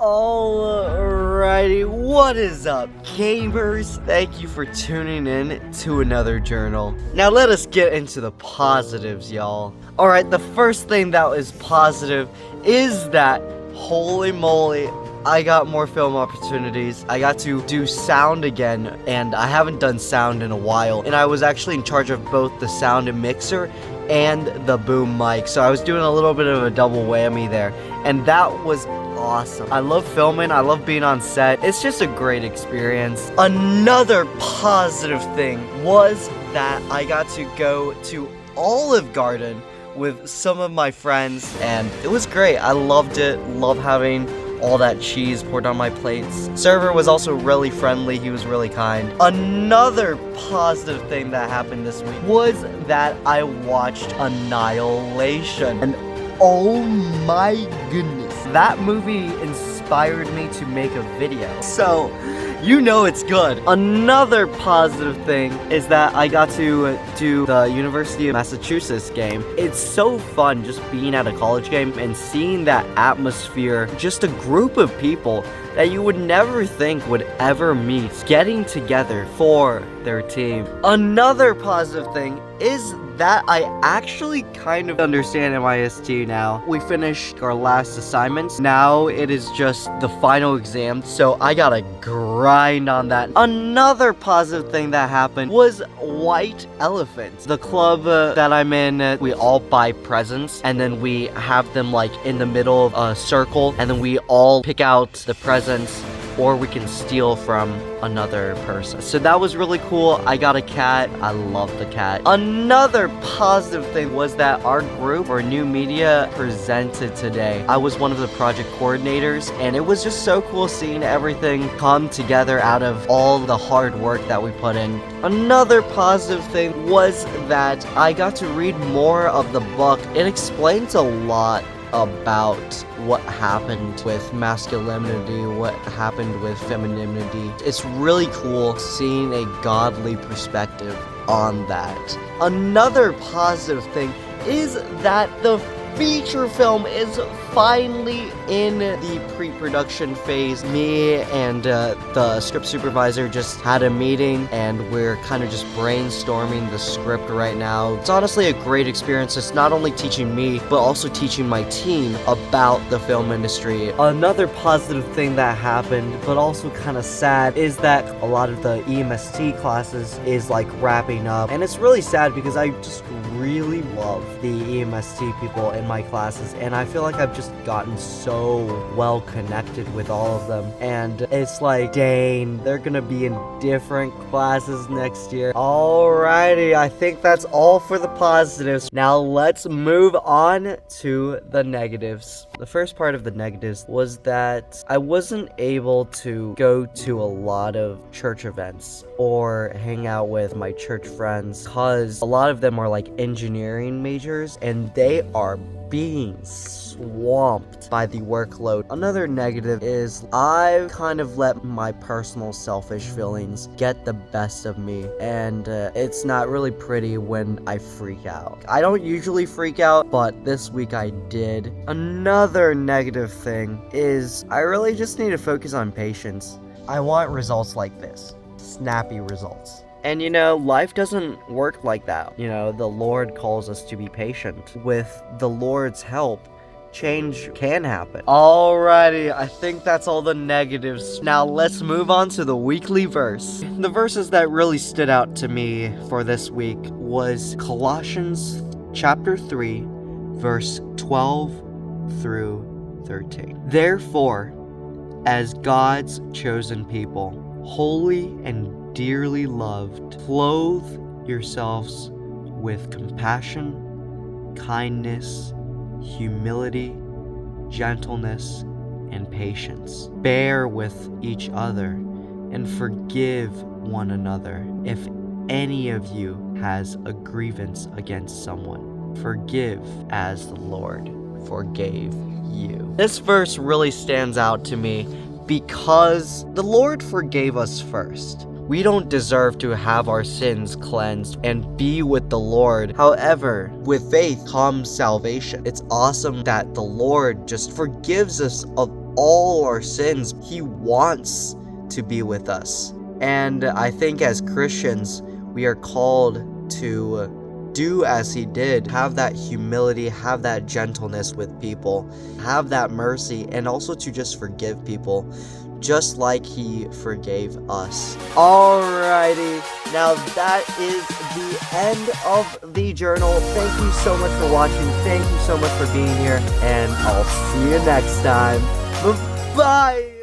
Alrighty, what is up, gamers? Thank you for tuning in to another journal. Now let us get into the positives, y'all. Alright, the first thing that is positive is that, holy moly, I got more film opportunities. I got to do sound again, and I haven't done sound in a while. And I was actually in charge of both the sound and mixer and the boom mic. So I was doing a little bit of a double whammy there. And that was awesome. I love filming. I love being on set. It's just a great experience. Another positive thing was that I got to go to Olive Garden with some of my friends, and it was great. I loved it. Love having all that cheese poured on my plates. Server was also really friendly. He was really kind. Another positive thing that happened this week was that I watched Annihilation. And oh my goodness, that movie inspired me to make a video. So, you know it's good. Another positive thing is that I got to do the University of Massachusetts game. It's so fun just being at a college game and seeing that atmosphere, just a group of people that you would never think would ever meet, getting together for their team. Another positive thing is that I actually kind of understand MIST now. We finished our last assignments. Now it is just the final exam, so I gotta grind on that. Another positive thing that happened was White Elephant. The club that I'm in, we all buy presents, and then we have them like in the middle of a circle, and then we all pick out the presents, or we can steal from another person. So that was really cool. I got a cat. I love the cat. Another positive thing was that our group for new media presented today. I was one of the project coordinators, and it was just so cool seeing everything come together out of all the hard work that we put in. Another positive thing was that I got to read more of the book. It explains a lot about what happened with masculinity, what happened with femininity. It's really cool seeing a godly perspective on that. Another positive thing is that the feature film is finally in the pre-production phase. Me and the script supervisor just had a meeting, and we're kind of just brainstorming the script right now. It's honestly a great experience. It's not only teaching me, but also teaching my team about the film industry. Another positive thing that happened, but also kind of sad, is that a lot of the EMST classes is like wrapping up, and it's really sad because I just really love the EMST people in my classes, and I feel like I've just gotten so well connected with all of them, and it's like, dang, they're gonna be in different classes next year. Alrighty, I think that's all for the positives. Now let's move on to the negatives. The first part of the negatives was that I wasn't able to go to a lot of church events or hang out with my church friends, because a lot of them are like engineering majors, and they are being swamped by the workload. Another negative is I've kind of let my personal selfish feelings get the best of me, and it's not really pretty when I freak out. I don't usually freak out, but this week I did. Another negative thing is I really just need to focus on patience. I want results like this. Snappy results. And you know, life doesn't work like that. You know, the Lord calls us to be patient. With the Lord's help, change can happen. Alrighty, I think that's all the negatives. Now let's move on to the weekly verse. The verses that really stood out to me for this week was Colossians chapter 3, verse 12 through 13. Therefore, as God's chosen people, holy and dearly loved, clothe yourselves with compassion, kindness, humility, gentleness, and patience. Bear with each other and forgive one another. If any of you has a grievance against someone, forgive as the Lord forgave you. This verse really stands out to me because the Lord forgave us first. We don't deserve to have our sins cleansed and be with the Lord. However, with faith comes salvation. It's awesome that the Lord just forgives us of all our sins. He wants to be with us. And I think as Christians, we are called to do as he did. Have that humility, have that gentleness with people, have that mercy, and also to just forgive people, just like he forgave us. Alrighty, now that is the end of the journal. Thank you so much for watching. Thank you so much for being here, and I'll see you next time. Bye!